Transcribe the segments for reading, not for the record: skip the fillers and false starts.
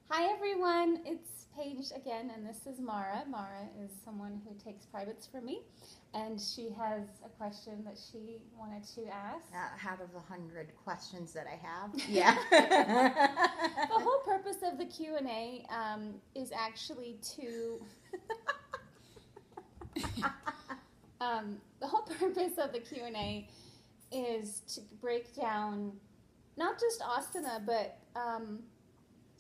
Hi everyone, it's Paige again, and this is Mara. Mara is someone who takes privates for me, and she has a question that she wanted to ask. Out of 100 questions that I have, yeah. The whole purpose of the Q&A is actually to... the whole purpose of the Q&A is to break down not just asana, but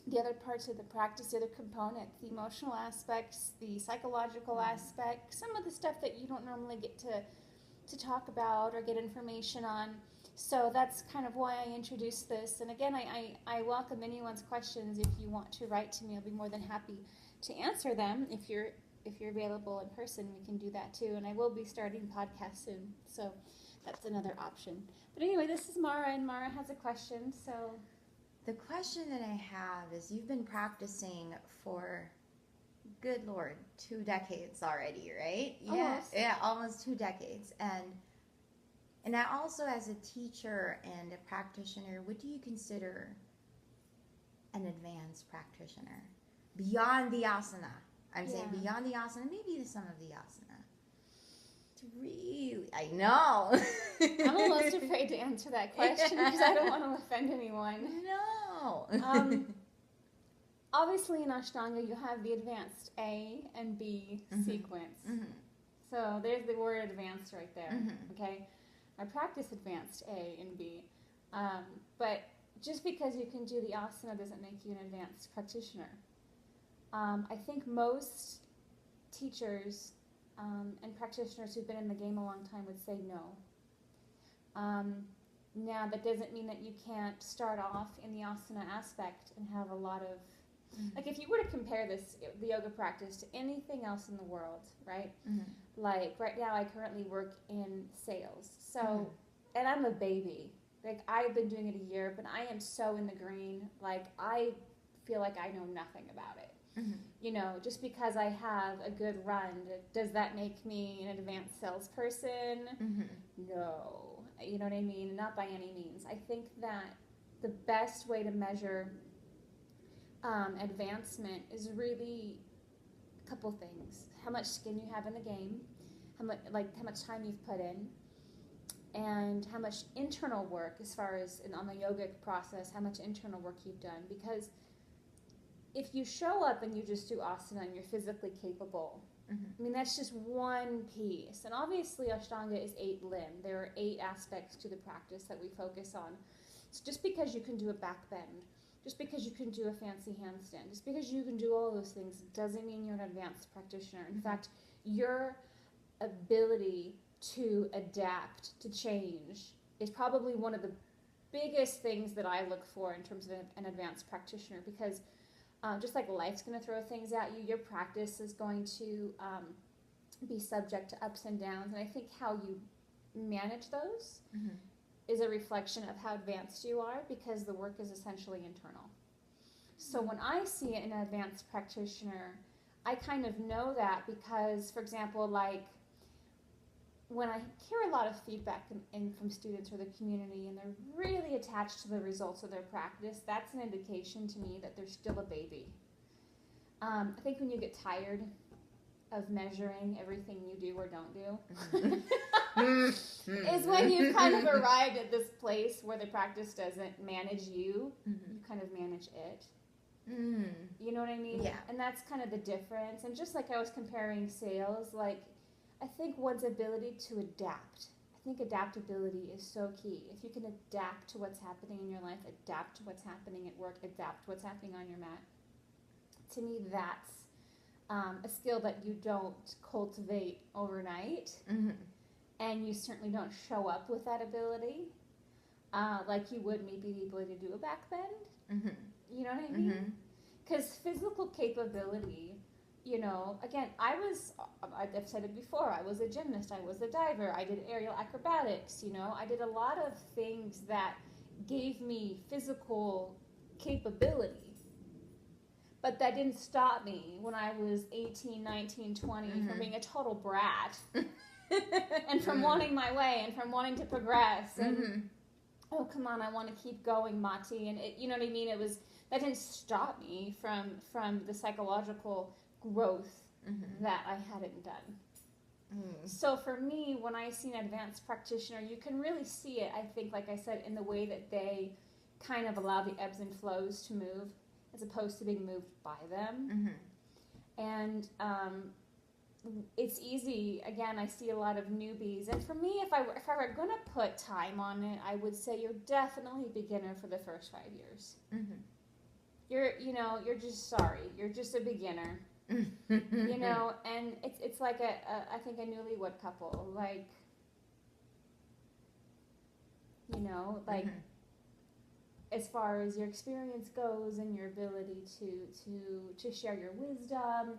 the other parts of the practice, the other components, the emotional aspects, the psychological aspects, some of the stuff that you don't normally get to talk about or get information on. So that's kind of why I introduced this. And again, I welcome anyone's questions. If you want to write to me, I'll be more than happy to answer them. If you're available in person, we can do that too. And I will be starting podcasts soon, so that's another option. But anyway, this is Mara, and Mara has a question, so... The question that I have is, you've been practicing for, good Lord, 2 decades already, right? Almost. Yeah, almost 2 decades. And I also, as a teacher and a practitioner, what do you consider an advanced practitioner? Beyond the asana. I'm saying beyond the asana, maybe some of the asana. It's really, I know. I'm almost afraid to answer that question because I don't want to offend anyone. No. Obviously, in Ashtanga, you have the advanced A and B sequence. So there's the word advanced right there. Okay, I practice advanced A and B, but just because you can do the asana doesn't make you an advanced practitioner. I think most teachers and practitioners who've been in the game a long time would say no. Now, that doesn't mean that you can't start off in the asana aspect and have a lot of... Like, if you were to compare this, the yoga practice, to anything else in the world, right? Like, right now, I currently work in sales. So, and I'm a baby. Like, I've been doing it a year, but I am so in the green. Like, I feel like I know nothing about it. You know, just because I have a good run, does that make me an advanced salesperson? No. You know what I mean? Not by any means. I think that the best way to measure advancement is really a couple things. How much skin you have in the game, how much time you've put in, and how much internal work, as far as on the yogic process, how much internal work you've done. Because if you show up and you just do asana and you're physically capable, I mean, that's just one piece. And obviously, Ashtanga is 8 limb. There are 8 aspects to the practice that we focus on. So just because you can do a back bend, just because you can do a fancy handstand, just because you can do all those things doesn't mean you're an advanced practitioner. In fact, your ability to adapt, to change, is probably one of the biggest things that I look for in terms of an advanced practitioner, because just like life's going to throw things at you, your practice is going to be subject to ups and downs. And I think how you manage those is a reflection of how advanced you are, because the work is essentially internal. So when I see an advanced practitioner, I kind of know that because, for example, like when I hear a lot of feedback from students or the community, and they're really attached to the results of their practice, that's an indication to me that they're still a baby. I think when you get tired of measuring everything you do or don't do, is when you've kind of arrived at this place where the practice doesn't manage you, you kind of manage it. You know what I mean? Yeah. And that's kind of the difference. And just like I was comparing sales, like, I think one's ability to adapt. I think adaptability is so key. If you can adapt to what's happening in your life, adapt to what's happening at work, adapt to what's happening on your mat, to me that's a skill that you don't cultivate overnight. And you certainly don't show up with that ability like you would maybe the ability to do a back bend. You know what I mean? Because physical capability... You know, again, I've said it before, I was a gymnast, I was a diver, I did aerial acrobatics, you know, I did a lot of things that gave me physical capability. But that didn't stop me when I was 18, 19, 20 from being a total brat and from wanting my way and from wanting to progress and, oh, come on, I want to keep going, Mati. And, you know what I mean? It was that didn't stop me from the psychological growth that I hadn't done. So for me, when I see an advanced practitioner, you can really see it, I think, like I said, in the way that they kind of allow the ebbs and flows to move as opposed to being moved by them. And it's easy. Again, I see a lot of newbies. And for me, if I were going to put time on it, I would say you're definitely a beginner for the first 5 years. You're just sorry. You're just a beginner. And it's like I think a newlywed couple, like, as far as your experience goes and your ability to share your wisdom,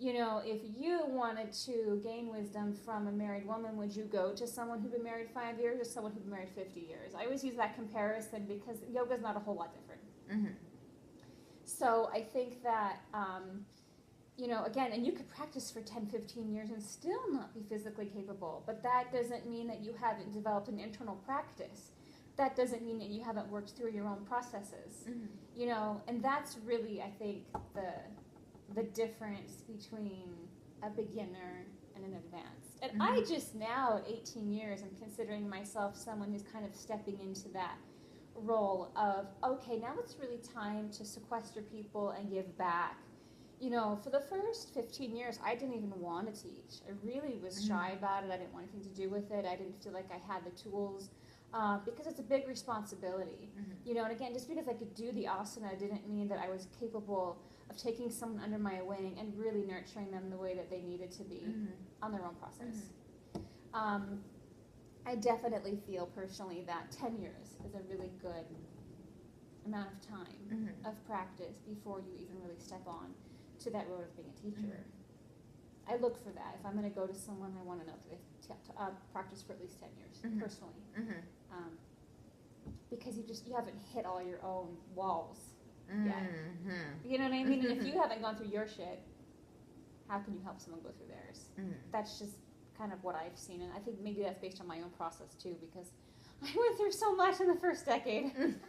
if you wanted to gain wisdom from a married woman, would you go to someone who'd been married 5 years or someone who'd been married 50 years? I always use that comparison because yoga's not a whole lot different. So I think that again, and you could practice for 10, 15 years and still not be physically capable, but that doesn't mean that you haven't developed an internal practice. That doesn't mean that you haven't worked through your own processes, and that's really, I think, the difference between a beginner and an advanced. And I just now, at 18 years, I'm considering myself someone who's kind of stepping into that role of, okay, now it's really time to sequester people and give back. For the first 15 years, I didn't even want to teach. I really was shy about it. I didn't want anything to do with it. I didn't feel like I had the tools because it's a big responsibility. And again, just because I could do the asana didn't mean that I was capable of taking someone under my wing and really nurturing them the way that they needed to be on their own process. I definitely feel personally that 10 years is a really good amount of time of practice before you even really step on to that road of being a teacher. I look for that. If I'm going to go to someone, I want to know if they've practiced for at least 10 years, personally. Because you haven't hit all your own walls yet. You know what I mean? And if you haven't gone through your shit, how can you help someone go through theirs? That's just kind of what I've seen. And I think maybe that's based on my own process, too, because I went through so much in the first decade. And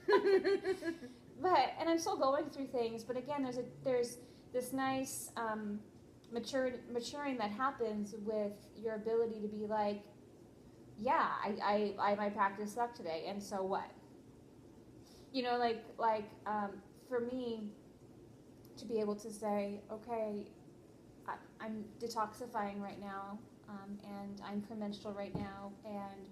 I'm still going through things. But again, there's this nice maturing that happens with your ability to be like, yeah, my practice sucked today, and so what? For me to be able to say, okay, I'm detoxifying right now, and I'm premenstrual right now, and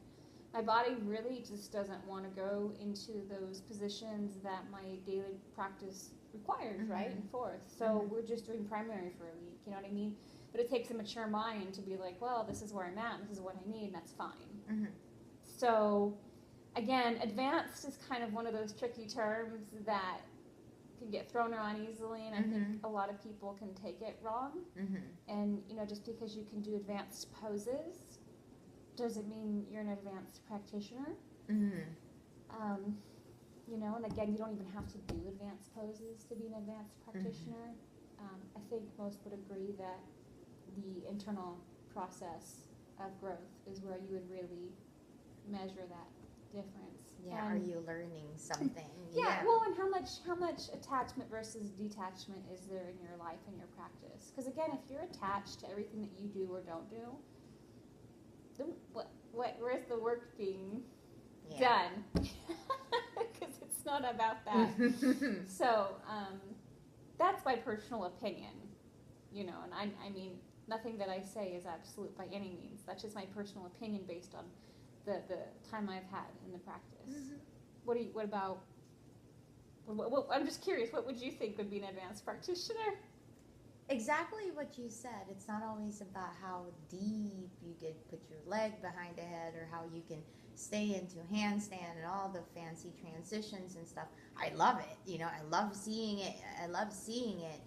my body really just doesn't want to go into those positions that my daily practice requires, right, and forth. So we're just doing primary for a week, you know what I mean? But it takes a mature mind to be like, well, this is where I'm at, this is what I need, and that's fine. So, again, advanced is kind of one of those tricky terms that can get thrown around easily, and I think a lot of people can take it wrong. And, just because you can do advanced poses doesn't mean you're an advanced practitioner. And again, you don't even have to do advanced poses to be an advanced practitioner. I think most would agree that the internal process of growth is where you would really measure that difference. Yeah, are you learning something? Well, and how much attachment versus detachment is there in your life and your practice? Because again, if you're attached to everything that you do or don't do, then where's the work being done? Because it's not about that. So that's my personal opinion, and I mean, nothing that I say is absolute by any means. That's just my personal opinion based on the time I've had in the practice. I'm just curious, what would you think would be an advanced practitioner? Exactly what you said. It's not always about how deep you can put your leg behind the head or how you can stay into handstand and all the fancy transitions and stuff. I love it. I love seeing it. I love seeing it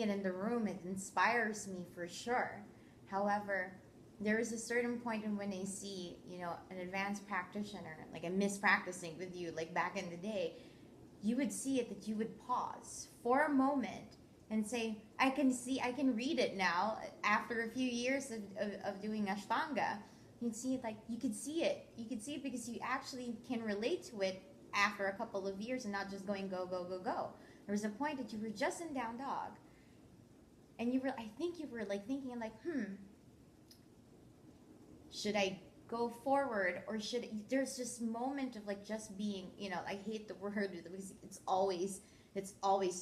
in the room. It inspires me for sure. However, there is a certain point in when I see, an advanced practitioner, like a mispracticing with you, like back in the day, you would see it that you would pause for a moment and say, I can read it now after a few years of doing Ashtanga. You'd see it you could see it because you actually can relate to it after a couple of years and not just going go, go, go, go. There was a point that you were just in down dog. And I think you were like thinking like, should I go forward or there's this moment of like just being, I hate the word because it's always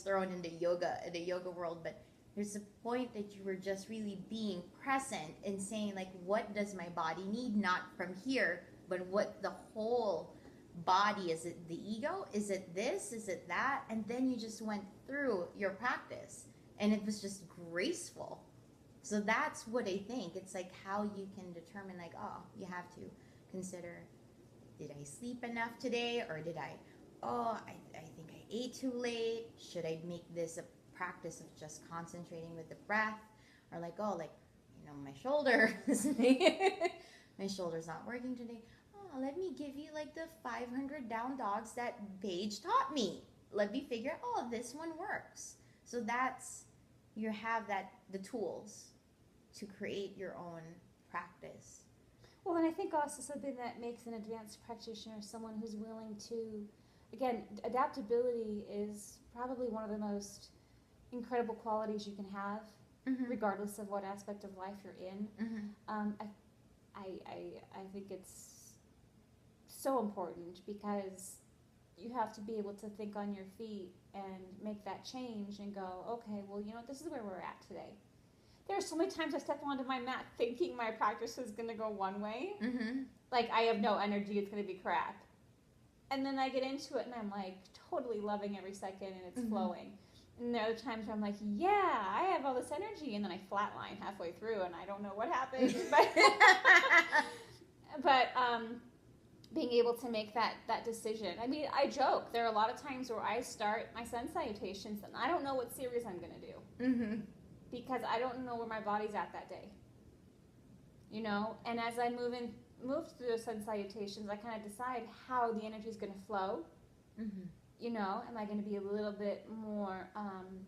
thrown in the yoga world, but there's a point that you were just really being present and saying like, what does my body need? Not from here, but what the whole body, is it the ego? Is it this? Is it that? And then you just went through your practice and it was just graceful. So that's what I think. It's like how you can determine like, you have to consider, did I sleep enough today? Or did I think I ate too late. Should I make this a practice of just concentrating with the breath? Or like, my shoulder, my shoulder's not working today. Let me give you like the 500 down dogs that Paige taught me. Let me figure, this one works. So you have the tools to create your own practice. Well, and I think also something that makes an advanced practitioner someone who's willing to, again, adaptability is probably one of the most incredible qualities you can have, regardless of what aspect of life you're in. I think it's so important because you have to be able to think on your feet and make that change and go, okay, well, this is where we're at today. There are so many times I step onto my mat thinking my practice is going to go one way. Like I have no energy, it's going to be crap. And then I get into it and I'm like totally loving every second and it's flowing. And there are other times where I'm like, yeah, I have all this energy. And then I flatline halfway through and I don't know what happened. But being able to make that decision. I mean, I joke. There are a lot of times where I start my sun salutations and I don't know what series I'm going to do. Because I don't know where my body's at that day. And as I move through those sun salutations, I kind of decide how the energy is going to flow. Am I going to be a little bit more, am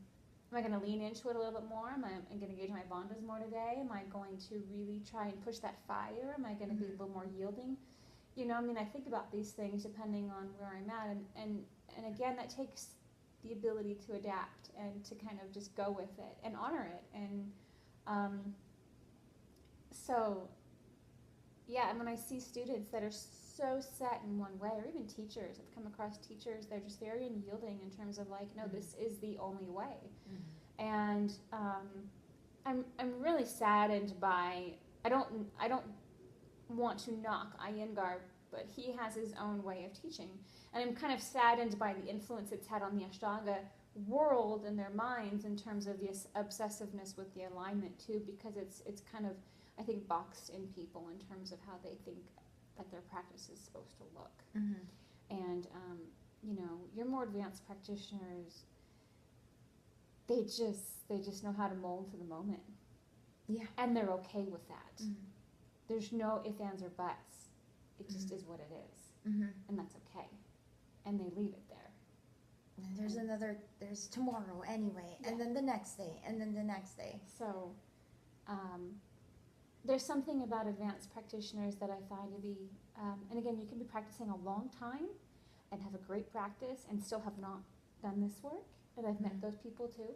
I going to lean into it a little bit more? Am I going to engage my bandhas more today? Am I going to really try and push that fire? Am I going to be a little more yielding? I think about these things depending on where I'm at. And again, that takes the ability to adapt and to kind of just go with it and honor it. And and when I see students that are so set in one way, or even teachers, I've come across teachers, they're just very unyielding in terms of like, no, this is the only way. And I'm really saddened by, I don't want to knock Iyengar, but he has his own way of teaching. And I'm kind of saddened by the influence it's had on the Ashtanga world and their minds in terms of this obsessiveness with the alignment too, because it's kind of, I think, boxed in people in terms of how they think that their practice is supposed to look. And, your more advanced practitioners, they just know how to mold to the moment. Yeah. And they're okay with that. There's no ifs, ands, or buts. It just is what it is. And that's okay. And they leave it there. And there's tomorrow anyway, and then the next day, and then the next day. So, there's something about advanced practitioners that I find to be, and again, you can be practicing a long time and have a great practice and still have not done this work. And I've met those people too.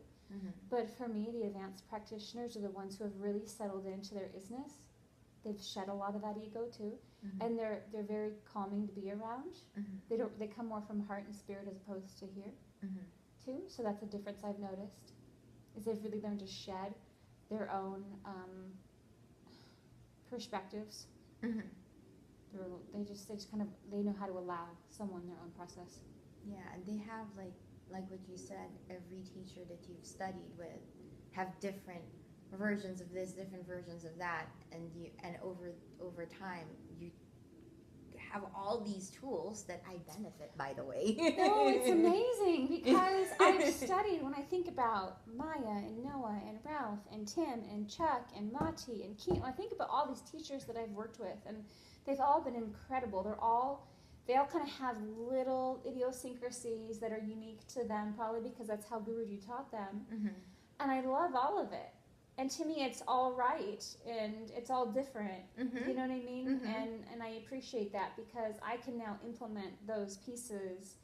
But for me, the advanced practitioners are the ones who have really settled into their isness. They've shed a lot of that ego too, and they're very calming to be around. They come more from heart and spirit as opposed to here too. So that's a difference I've noticed. Is they've really learned to shed their own perspectives. They just kind of, they know how to allow someone their own process. Yeah, and they have like what you said, every teacher that you've studied with have different versions of this, different versions of that, and over time you have all these tools that I benefit, by the way. No, it's amazing because I've studied, when I think about Maya and Noah and Ralph and Tim and Chuck and Mati and Keith, I think about all these teachers that I've worked with, and they've all been incredible. They all kind of have little idiosyncrasies that are unique to them, probably because that's how Guruji taught them. And I love all of it. And to me, it's all right, and it's all different. Mm-hmm. You know what I mean? Mm-hmm. And I appreciate that because I can now implement those pieces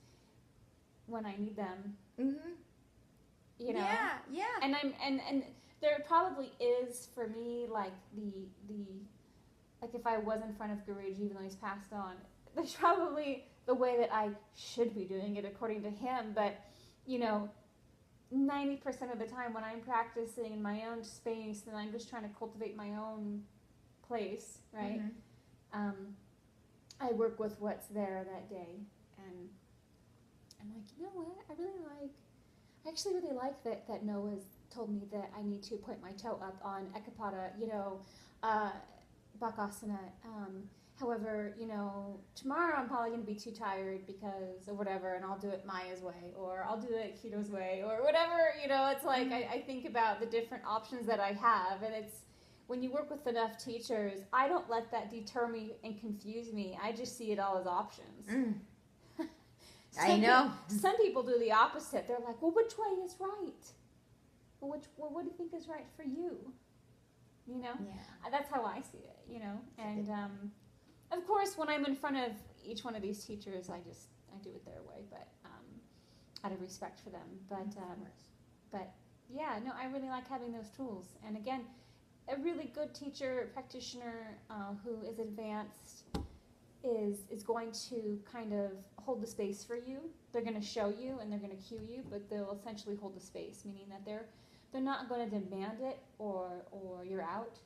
when I need them. Mm-hmm. You know? Yeah. And and there probably is for me like the like if I was in front of Guruji, even though he's passed on, there's probably the way that I should be doing it according to him. But 90% of the time when I'm practicing in my own space and I'm just trying to cultivate my own place, right? Mm-hmm. I work with what's there that day, and I'm like, you know what? I actually really like that Noah's told me that I need to point my toe up on Ekapada, Bakasana. However, tomorrow I'm probably going to be too tired because of whatever, and I'll do it Maya's way, or I'll do it Keto's way, or whatever, it's like I think about the different options that I have, and it's, when you work with enough teachers, I don't let that deter me and confuse me. I just see it all as options. Mm. I know. Some people do the opposite. They're like, well, which way is right? Well, what do you think is right for you? Yeah. That's how I see it, and of course, when I'm in front of each one of these teachers, I do it their way, but out of respect for them. But yeah, no, I really like having those tools. And again, a really good teacher, practitioner who is advanced is going to kind of hold the space for you. They're going to show you and they're going to cue you, but they'll essentially hold the space, meaning that they're not going to demand it or you're out.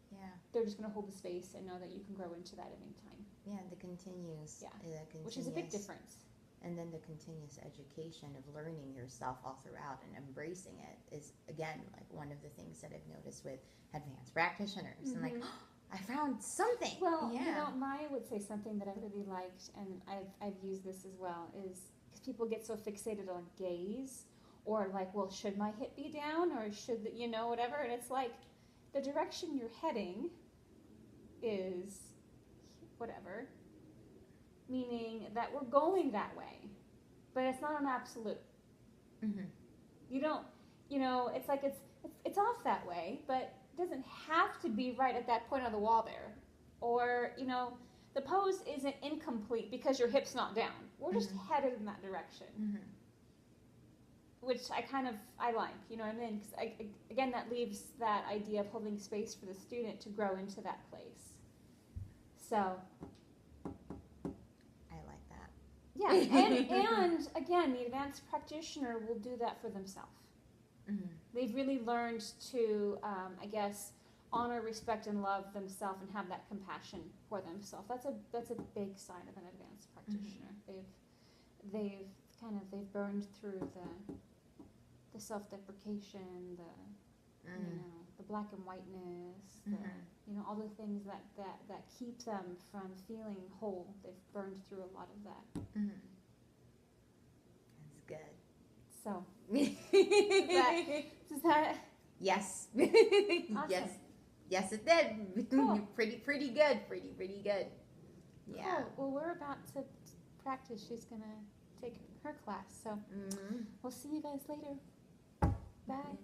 Yeah. They're just going to hold the space and know that you can grow into that at any time. Yeah, the continuous. Yeah. Continuous, which is a big difference. And then the continuous education of learning yourself all throughout and embracing it is, again, like one of the things that I've noticed with advanced practitioners. Mm-hmm. And like, I found something. Well, yeah. Maya would say something that I really liked, and I've used this as well, is because people get so fixated on gaze, or like, well, should my hip be down, or should whatever, and it's like, the direction you're heading is whatever, meaning that we're going that way, but it's not an absolute. Mm-hmm. You don't, it's like it's off that way, but it doesn't have to be right at that point on the wall there, or the pose isn't incomplete because your hip's not down. We're just headed in that direction. Mm-hmm. Which I like, you know what I mean? Because, again, that leaves that idea of holding space for the student to grow into that place. So. I like that. Yeah, and again, the advanced practitioner will do that for themselves. Mm-hmm. They've really learned to, honor, respect, and love themselves and have that compassion for themselves. That's a big sign of an advanced practitioner. Mm-hmm. They've burned through the self-deprecation, the black and whiteness, all the things that keep them from feeling whole. They've burned through a lot of that. Mm-hmm. That's good. So, does that? Yes. Awesome. Yes, it did. Cool. Pretty good. Pretty good. Yeah. Cool. Well, we're about to practice. She's gonna take her class, so we'll see you guys later. Bye.